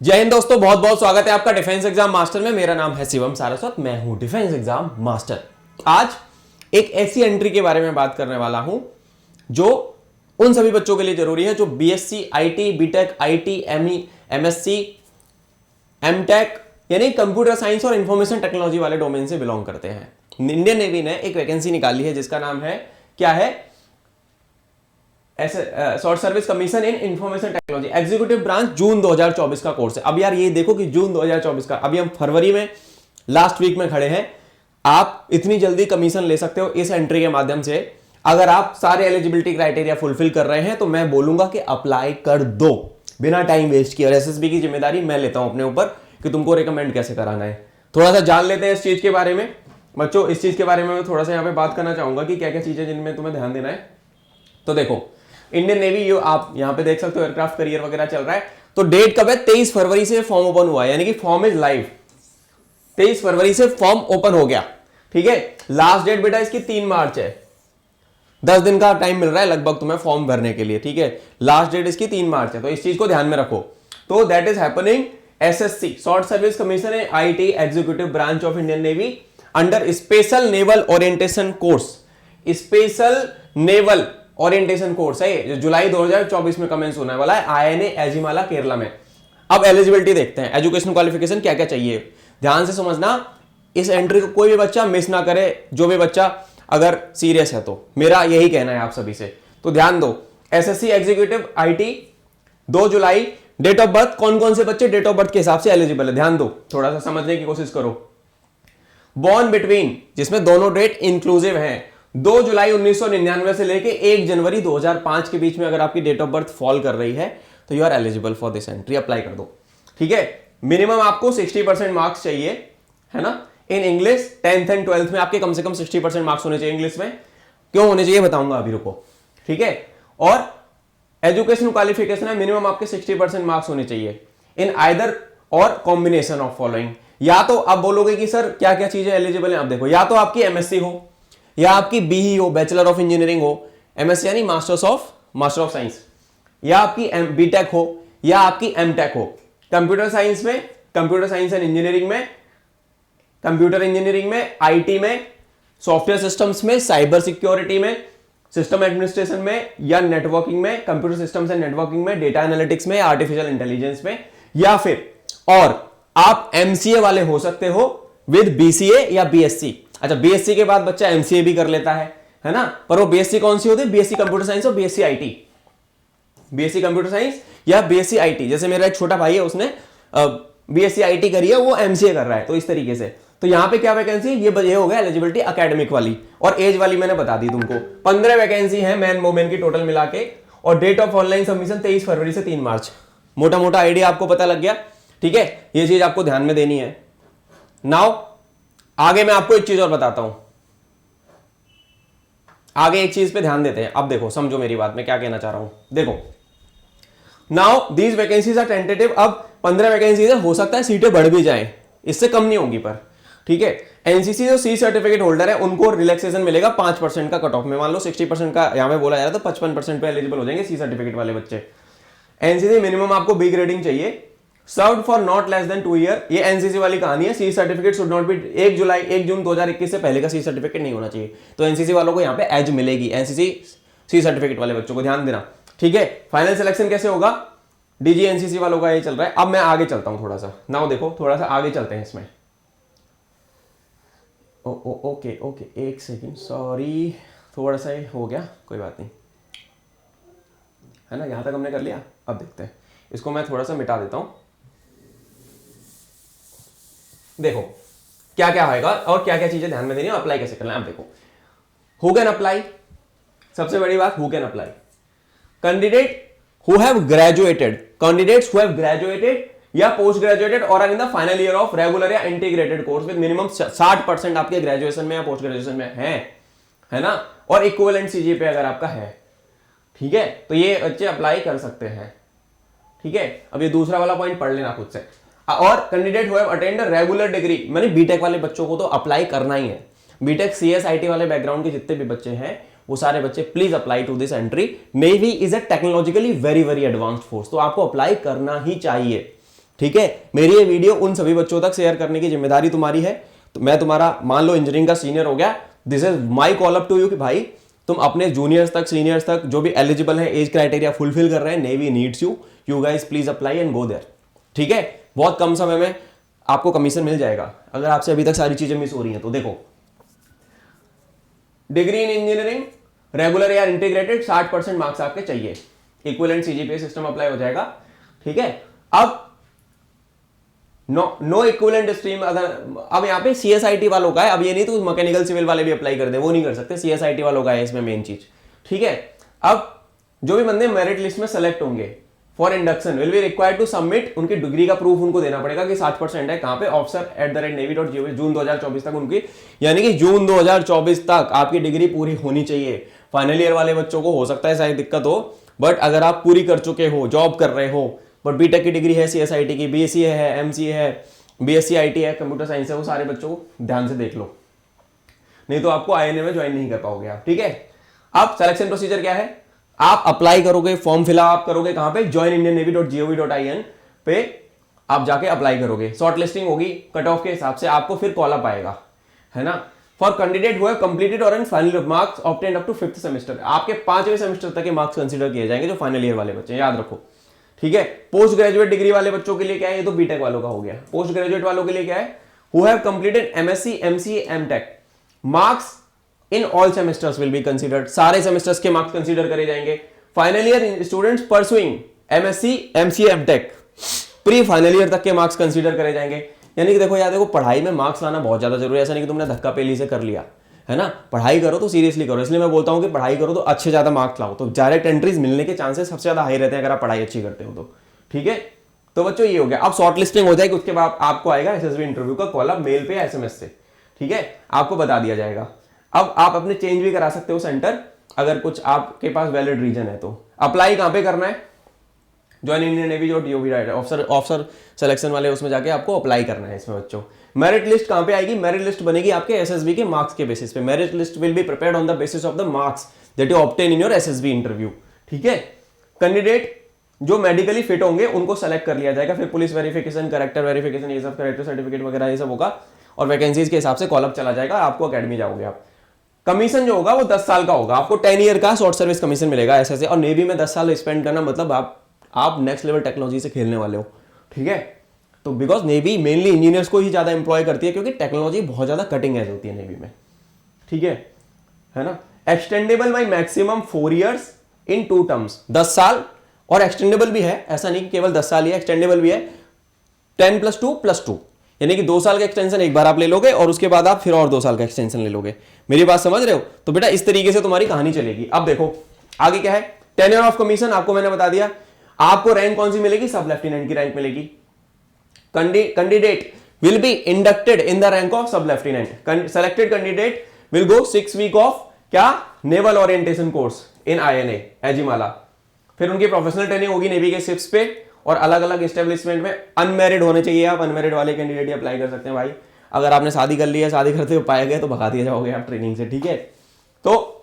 जय हिंद दोस्तों, बहुत बहुत स्वागत है आपका डिफेंस एग्जाम मास्टर में। मेरा नाम है शिवम सारस्वत, मैं हूं डिफेंस एग्जाम मास्टर। आज एक ऐसी एंट्री के बारे में बात करने वाला हूं जो उन सभी बच्चों के लिए जरूरी है जो BSc IT, BTech IT, ME, MSc, MTech यानी कंप्यूटर साइंस और इंफॉर्मेशन टेक्नोलॉजी वाले डोमेन से बिलोंग करते हैं। इंडियन नेवी ने एक वैकेंसी निकाली है जिसका नाम है, क्या है, short service commission in information technology executive branch. June 2024 का कोर्स है। अब यार ये देखो कि जून 2024 का, अभी हम फरवरी में लास्ट वीक में खड़े हैं। आप इतनी जल्दी कमीशन ले सकते हो इस एंट्री के माध्यम से। अगर आप सारे एलिजिबिलिटी क्राइटेरिया फुलफिल कर रहे हैं तो मैं बोलूंगा कि अप्लाई कर दो बिना टाइम वेस्ट किए। और एसएसबी की जिम्मेदारी मैं लेता हूं अपने ऊपर कि तुमको रिकमेंड कैसे कराना है। थोड़ा सा जान लेते हैं इस चीज के बारे में बच्चों। इस चीज के बारे में मैं थोड़ा सा यहाँ पे बात करना चाहूंगा कि क्या क्या चीजें जिनमें तुम्हें ध्यान देना है। तो देखो, इंडियन नेवी, ये आप यहां पे देख सकते हो, एयरक्राफ्ट करियर वगैरह चल रहा है। तो डेट कब है? 23 फरवरी से फॉर्म ओपन हुआ है, यानी कि फॉर्म इज लाइव। 23 फरवरी से फॉर्म ओपन हो गया, ठीक है। लास्ट डेट बेटा इसकी 3 मार्च है। 10 दिन का टाइम मिल रहा है लगभग तुम्हें फॉर्म भरने के लिए, ठीक है। लास्ट डेट इसकी 3 मार्च है, तो इस चीज को ध्यान में रखो। तो that is happening SSC, short service commission है, IT executive branch of Indian navy under special naval orientation course. Special naval orientation course है जो जुलाई 2024 में कमेंस होने वाला है आईएनए एजिमाला केरला में। अब एलिजिबिलिटी देखते हैं, एजुकेशन क्वालिफिकेशन क्या क्या चाहिए, ध्यान से समझना। इस एंट्री को कोई भी बच्चा मिस ना करे, जो भी बच्चा अगर सीरियस है तो। मेरा यही कहना है आप सभी से, तो ध्यान दो। एसएससी एग्जीक्यूटिव आईटी 2 जुलाई। डेट ऑफ बर्थ, कौन कौन से बच्चे डेट ऑफ बर्थ के हिसाब से एलिजिबल है, ध्यान दो, थोड़ा सा समझने की कोशिश करो। बॉर्न बिटवीन, जिसमें दोनों डेट इंक्लूसिव हैं, 2 जुलाई 1999 से लेके 1 जनवरी 2005 के बीच में अगर आपकी डेट ऑफ बर्थ फॉल कर रही है तो you are eligible for this entry, apply कर दो, ठीक है। मिनिमम आपको 60% मार्क्स चाहिए, है ना। In English 10th and 12th में आपके कम से कम 60% मार्क्स होने चाहिए इंग्लिश में। क्यों होने चाहिए बताऊंगा अभी, रुको, ठीक है। और एजुकेशन क्वालिफिकेशन है, मिनिमम आपके 60% मार्क्स होने चाहिए इन आइदर और कॉम्बिनेशन ऑफ फॉलोइंग। या तो आप बोलोगे कि सर क्या क्या चीजें एलिजिबल है, आप देखो, या तो आपकी एमएससी हो, या आपकी बीई हो, बैचलर ऑफ इंजीनियरिंग हो, एमएससी यानी मास्टर ऑफ साइंस, या आपकी बीटेक हो, या आपकी एमटेक हो। कंप्यूटर साइंस में, कंप्यूटर साइंस एंड इंजीनियरिंग में, कंप्यूटर इंजीनियरिंग में, आईटी में, सॉफ्टवेयर सिस्टम्स में, साइबर सिक्योरिटी में, सिस्टम एडमिनिस्ट्रेशन में, या नेटवर्किंग में, कंप्यूटर सिस्टम्स एंड नेटवर्किंग में, डेटा एनालिटिक्स में, आर्टिफिशियल इंटेलिजेंस में, या फिर और आप एमसीए वाले हो सकते हो विद बीसीए या बीएससी। अच्छा, बीएससी के बाद बच्चा एमसीए भी कर लेता है ना। पर वो बीएससी कौन सी होती है? बीएससी कंप्यूटर साइंस और BSc IT. BSc computer science या बीएससी आईटी। जैसे मेरा एक छोटा भाई है, उसने बीएससी आईटी करी है, वो एमसीए कर रहा है, तो इस तरीके से। तो यहां पे क्या वैकेंसी, ये हो गया एलिजिबिलिटी एकेडमिक वाली। और एज वाली मैंने बता दी तुमको। 15 वैकेंसी है मैन वोमेन की टोटल मिला के। और डेट ऑफ ऑनलाइन सबमिशन 23 फरवरी से 3 मार्च। मोटा मोटा आइडिया आपको पता लग गया, ठीक है। ये चीज आपको ध्यान में देनी है। नाउ आगे मैं आपको एक चीज और बताता हूं। आगे एक चीज पे ध्यान देते हैं। अब देखो, समझो मेरी बात, मैं क्या कहना चाह रहा हूं। देखो, now these vacancies are tentative. अब 15 वैकेंसीज है, हो सकता है सीटें बढ़ भी जाएं, इससे कम नहीं होंगी, पर ठीक है। एनसीसी जो सी सर्टिफिकेट होल्डर है उनको रिलैक्सेशन मिलेगा 5% का कट ऑफ में। मान लो 60% का यहां पे बोला जा रहा है, तो 55% पे एलिजिबल हो जाएंगे सी सर्टिफिकेट वाले बच्चे। एनसीसी मिनिमम आपको बी ग्रेडिंग चाहिए, served for not less than 2 year. ये एनसीसी वाली कहानी है। C certificate should not be 1 June 2021 से पहले का सी सर्टिफिकेट नहीं होना चाहिए। तो एनसीसी वालों को यहाँ पे एज मिलेगी, एनसीसी सी सर्टिफिकेट वाले बच्चों को, ध्यान देना, ठीक है। फाइनल सिलेक्शन कैसे होगा? डीजी एनसीसी वालों का ये चल रहा है। अब मैं आगे चलता हूं थोड़ा सा। नाउ देखो, थोड़ा सा आगे चलते हैं इसमें। ओके, एक सेकेंड, सॉरी, थोड़ा सा हो गया, कोई बात नहीं, है ना। यहां तक हमने कर लिया। अब देखते हैं इसको, मैं थोड़ा सा मिटा देता हूं। देखो क्या क्या आएगा और क्या क्या चीजें ध्यान में देनी है, अप्लाई कैसे करना है। अब देखो, हु कैन अप्लाई, सबसे बड़ी बात, who can apply. Candidate who have graduated, candidates who have graduated या पोस्ट ग्रेजुएटेड और are in the final year of regular या इंटीग्रेटेड कोर्स विद मिनिमम 60% आपके ग्रेजुएशन में या पोस्ट ग्रेजुएशन में है ना। और इक्विवेलेंट सीजीपीए अगर आपका है, ठीक है, तो ये बच्चे अप्लाई कर सकते हैं, ठीक है। अब ये दूसरा वाला पॉइंट पढ़ लेना खुद से। और candidate who have attend regular degree, माने बीटेक वाले बच्चों को तो अप्लाई करना ही है। बीटेक सीएस आईटी वाले बैकग्राउंड के जितने भी बच्चे हैं वो सारे बच्चे please apply to this entry. Navy is a technologically very very advanced force, तो आपको अप्लाई करना ही चाहिए। ठीक है, मेरी ये वीडियो उन सभी बच्चों तक शेयर करने की जिम्मेदारी तुम्हारी है। तो मैं तुम्हारा मान लो इंजीनियरिंग का सीनियर हो गया, this is my call up to you कि भाई तुम अपने जूनियर्स तक सीनियर्स तक जो भी एलिजिबल है, एज क्राइटेरिया फुलफिल कर रहे हैं, navy needs you, you guys please apply and go there. ठीक है, बहुत कम समय में आपको कमीशन मिल जाएगा अगर आपसे अभी तक सारी चीजें मिस हो रही हैं तो। देखो, डिग्री इन इंजीनियरिंग रेगुलर या इंटीग्रेटेड 60% मार्क्स आपके चाहिए, इक्विवेलेंट सीजीपीए सिस्टम अप्लाई हो जाएगा। ठीक है, अब नो इक्विवेलेंट स्ट्रीम अगर, अब यहाँ पे सीएसआईटी वालों का है, अब ये नहीं तो मैकेनिकल सिविल वाले भी अप्लाई कर दे, वो नहीं कर सकते, सीएसआईटी वालों का है इसमें मेन चीज। ठीक है, अब जो भी बंदे मेरिट लिस्ट में सेलेक्ट होंगे for induction will be required to submit, उनकी डिग्री का प्रूफ उनको देना पड़ेगा कि 60% है, कहां पे, officer@navy.gov, जून 2024 तक उनकी, यानी कि जून 2024 तक आपकी डिग्री पूरी होनी चाहिए। फाइनल ईयर वाले बच्चों को हो सकता है शायद दिक्कत हो, बट अगर आप पूरी कर चुके हो, जॉब कर रहे हो, बट बीटेक की डिग्री है, सीएसआईटी की, बीएससी है, एमसीए है, बीएससी आईटी है, कंप्यूटर साइंस है, वो सारे बच्चों को ध्यान से देख लो, नहीं तो आपको आईएनए में ज्वाइन नहीं कर पाओगे आप। ठीक है, अब सिलेक्शन प्रोसीजर क्या है, आप अप्लाई करोगे, फॉर्म फिलअप करोगे कहां पे, joinindiannavy.gov.in पे आप जाके अप्लाई करोगे, शॉर्ट लिस्टिंग होगी, कट ऑफ के हिसाब से आपको फिर कॉल अप आएगा, है ना। फॉर कैंडिडेट हुए कंप्लीटेड और final marks obtained up to 5th semester, आपके 5वें सेमेस्टर तक के मार्क्स कंसीडर किए जाएंगे जो फाइनल ईयर वाले बच्चे, याद रखो। ठीक है, पोस्ट ग्रेजुएट डिग्री वाले बच्चों के लिए क्या है, ये तो बीटेक वालों का हो गया। पोस्ट ग्रेजुएट वालों के लिए क्या है, who have completed MSc, MCA, MTech, marks in all semesters will be considered, सारे सेमेस्टर्स के मार्क्स कंसीडर करे जाएंगे। Final year students pursuing MSc, MCA, MTech, pre final year तक के मार्क्स कंसीडर करे जाएंगे। यानी कि देखो यार, देखो पढ़ाई में मार्क्स लाना बहुत ज्यादा जरूरी है, ऐसा नहीं कि तुमने धक्का पेली से कर लिया, है ना। पढ़ाई करो तो सीरियसली करो, इसलिए मैं बोलता हूं कि पढ़ाई करो तो अच्छे ज्यादा मार्क्स लाओ, तो डायरेक्ट एंट्रीज मिलने के चांसेस सबसे ज्यादा हाई रहते हैं अगर आप पढ़ाई अच्छी करते हो तो। ठीक है, तो बच्चों ये हो गया। अब शॉर्ट लिस्टिंग हो जाएगी, उसके बाद आपको आएगा एसएसबी इंटरव्यू का कॉल अप मेल पे या एसएमएस से। ठीक है, आपको बता दिया जाएगा। अब आप अपने चेंज भी करा सकते हो सेंटर, अगर कुछ आपके पास वैलिड रीजन है तो। अप्लाई कहां पे करना है, ज्वाइन इंडियन नेवी जो डीओवी ऑफिसर सिलेक्शन वाले, उसमें जाके आपको अप्लाई करना है इसमें बच्चों। मेरिट लिस्ट कहां पे आएगी, मेरिट लिस्ट बनेगी आपके एसएसबी के मार्क्स के बेसिस पे। Merit list will be prepared on the basis of the marks that you obtain in your SSB interview. ठीक है, कैंडिडेट जो मेडिकली फिट होंगे उनको सेलेक्ट कर लिया जाएगा, फिर पुलिस वेरिफिकेशन, कैरेक्टर वेरिफिकेशन, ये सब, कैरेक्टर सर्टिफिकेट वगैरह ये सब होगा, और वैकेंसीज के हिसाब से कॉल अप चला जाएगा, आपको अकेडमी जाओगे आप। कमीशन जो होगा वो 10 साल का होगा, आपको 10 ईयर का शॉर्ट सर्विस कमीशन मिलेगा ऐसे। और नेवी में 10 साल स्पेंड करना मतलब आप नेक्स्ट लेवल टेक्नोलॉजी से खेलने वाले हो। ठीक है, तो बिकॉज नेवी मेनली इंजीनियर्स को ही ज्यादा एम्प्लॉय करती है, क्योंकि टेक्नोलॉजी बहुत ज्यादा कटिंग एज होती है नेवी में। ठीक है ना। Extendable by maximum 4 years in 2 terms, 10 साल, और एक्सटेंडेबल भी है, ऐसा नहीं कि केवल 10 साल ही है, एक्सटेंडेबल भी है 10 + 2 + 2, यानी कि 2 साल का एक्सटेंशन एक बार आप ले लोगे और उसके बाद आप फिर और 2 साल का एक्सटेंशन ले लोगे। मेरी बात समझ रहे हो। तो बेटा इस तरीके से तुम्हारी कहानी चलेगी। अब देखो आगे क्या है, टेन्योर ऑफ कमीशन आपको मैंने बता दिया। आपको रैंक कौन सी मिलेगी, सब लेफ्टिनेंट की रैंक मिलेगी। Candidate will be inducted in the rank of sub lieutenant. Selected candidate will go 6 week of क्या, naval orientation course in INA Ezhimala. फिर उनकी प्रोफेशनल ट्रेनिंग होगी नेवी के शिप्स पे और अलग अलग एस्टेब्लिशमेंट में। अनमैरिड होने चाहिए आप, अनमैरिड वाले कैंडिडेट ही अप्लाई कर सकते हैं भाई। अगर आपने शादी कर ली है, शादी करते हुए पाए गए तो भगा दिए जाओगे आप ट्रेनिंग से। ठीक है, तो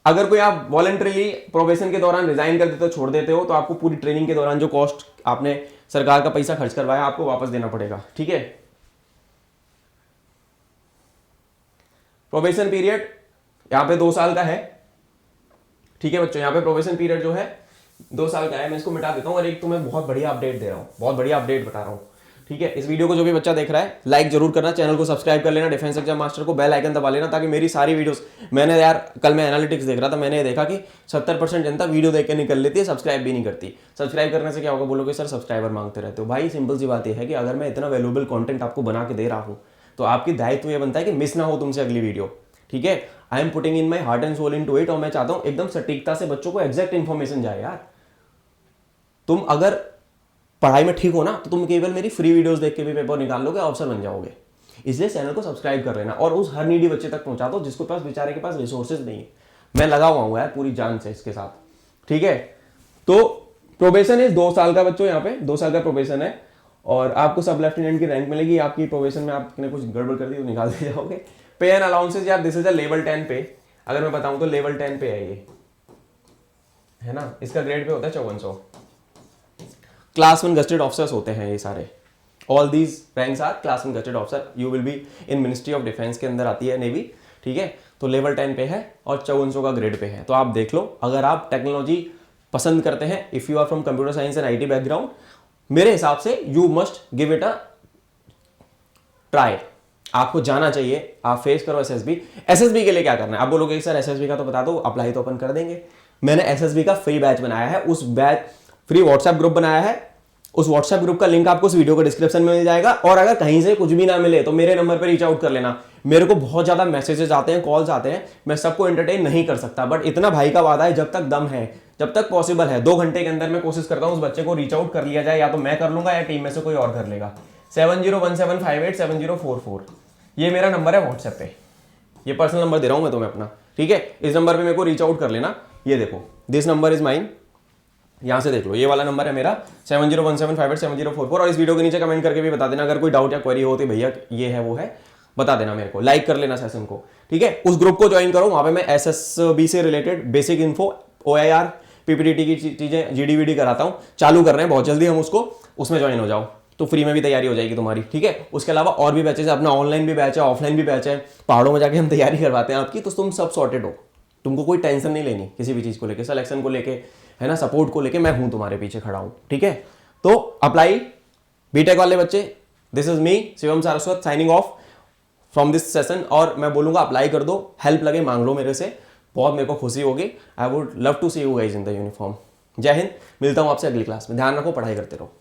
अगर कोई आप वॉलंटरीली प्रोबेशन के दौरान रिजाइन कर देते हो, छोड़ देते हो, तो आपको पूरी ट्रेनिंग के दौरान जो कॉस्ट आपने सरकार का पैसा खर्च करवाया आपको वापस देना पड़ेगा। ठीक है, प्रोबेशन पीरियड यहां पे 2 साल का है। ठीक है बच्चों, यहां पे प्रोबेशन पीरियड जो है 2 साल का है। मैं इसको मिटा देता हूं और एक तुम्हें बहुत बढ़िया अपडेट दे रहा हूं, बहुत बढ़िया अपडेट बता रहा हूं। ठीक है, इस वीडियो को जो भी बच्चा देख रहा है लाइक जरूर करना, चैनल को सब्सक्राइब कर लेना, डिफेंस एग्जाम मास्टर को बेल आइकन दबा लेना, ताकि मेरी सारी वीडियोस, मैंने यार कल मैं एनालिटिक्स देख रहा था, मैंने देखा कि 70% जनता वीडियो देख के निकल लेती है, सब्सक्राइब भी नहीं करती। सब्सक्राइब करने से क्या होगा, बोलोगे सर सब्सक्राइबर मांगते रहते हो। भाई सिंपल सी बात यह है कि अगर मैं इतना वैल्यूएबल कंटेंट आपको बना के दे रहा हूं तो आपकी दायित्व यह बनता है कि मिस ना हो तुमसे अगली वीडियो। ठीक है, I am putting in my heart and soul into it, और मैं चाहता हूं एकदम सटीकता से बच्चों को एग्जैक्ट इन्फॉर्मेशन जाए। यार तुम अगर पढ़ाई में ठीक हो ना तो तुम केवल मेरी फ्री वीडियोस देख के भी पेपर निकाल लोगे, अफसर बन जाओगे। इसलिए चैनल को सब्सक्राइब कर लेना और उस हर नीडी बच्चे तक पहुंचा दो जिसके पास, बेचारे के पास रिसोर्सेज नहीं है। मैं लगा हुआ हूं यार पूरी जान से इसके साथ। ठीक है, तो प्रोबेशन इज 2 साल का बच्चों, यहाँ पे 2 साल का प्रोबेशन है और आपको सब लेफ्टिनेंट की रैंक मिलेगी। आपकी प्रोबेशन में आपने कुछ गड़बड़ कर दी तो निकाल दिए जाओगे। पे एंड अलाउंसेज यार, दिस इज अ लेवल 10 पे। अगर मैं बताऊं तो लेवल 10 पे है ये, है ना। इसका ग्रेड पे होता है 5400। क्लास 1 गस्टेड ऑफिसर्स होते हैं ये सारे। All these ranks are class and gazetted officer, you will be in ministry of defence के अंदर आती है नेवी, ठीक है। तो लेवल 10 पे है और 5400 का ग्रेड पे है। तो आप देख लो, अगर आप टेक्नोलॉजी पसंद करते हैं, if you are from computer science and IT background, मेरे हिसाब से you must give it a try, आपको जाना चाहिए। आप फेस करो एसएसबी। एसएसबी के लिए क्या करना है, आप बोलोगे सर एसएसबी का तो बता दो, अप्लाई तो अपन कर देंगे। मैंने एसएसबी का फ्री बैच बनाया है, उस बैच फ्री व्हाट्सएप ग्रुप बनाया है, उस व्हाट्सएप ग्रुप का लिंक आपको इस वीडियो के डिस्क्रिप्शन में मिल जाएगा। और अगर कहीं से कुछ भी ना मिले तो मेरे नंबर पर रीच आउट कर लेना। मेरे को बहुत ज्यादा मैसेजेस आते हैं, कॉल्स आते हैं, मैं सबको एंटरटेन नहीं कर सकता, बट इतना भाई का वादा है, जब तक दम है, जब तक पॉसिबल है, 2 घंटे के अंदर मैं कोशिश करता हूं उस बच्चे को रीच आउट कर लिया जाए, या तो मैं कर लूंगा या टीम में से कोई और कर लेगा। 7017587044 ये मेरा नंबर है व्हाट्सएप पे, ये पर्सनल नंबर दे रहा हूं मैं तुम्हें अपना, ठीक है। इस नंबर पे मेरे को रीच आउट कर लेना। ये देखो, दिस नंबर इज माइन, यहां से देख लो, ये वाला नंबर है मेरा 7017587044। और इस वीडियो के नीचे कमेंट करके भी बता देना अगर कोई डाउट या क्वेरी हो तो भैया ये है वो है, बता देना मेरे को, लाइक कर लेना सेशन को, ठीक है। उस ग्रुप को ज्वाइन करो, वहां पे मैं एसएसबी से रिलेटेड बेसिक इन्फो, ओआईआर, पीपीटीटी की चीजें, जीडीवीडी कराता हूं, चालू कर रहे हैं बहुत जल्दी हम उसको, उसमें ज्वाइन हो जाओ तो फ्री में भी तैयारी हो जाएगी तुम्हारी, ठीक है। उसके अलावा और भी बैचेस, अपना ऑनलाइन भी बैच है, ऑफलाइन भी बैच है, पहाड़ों में जाके हम तैयारी करवाते हैं आपकी, तो तुम सब सॉर्टेड हो, तुमको कोई टेंशन नहीं लेनी किसी भी चीज को लेके, सिलेक्शन को लेके, है ना, सपोर्ट को लेके, मैं हूं तुम्हारे पीछे खड़ा हूं, ठीक है। तो अप्लाई, बीटेक वाले बच्चे, this is me Shivam Saraswat signing off from this session. और मैं बोलूंगा अप्लाई कर दो, हेल्प लगे मांग लो मेरे से, बहुत मेरे को खुशी होगी। I would love to see you guys in the uniform. जय हिंद, मिलता हूं आपसे अगली क्लास में, ध्यान रखो, पढ़ाई करते रहो।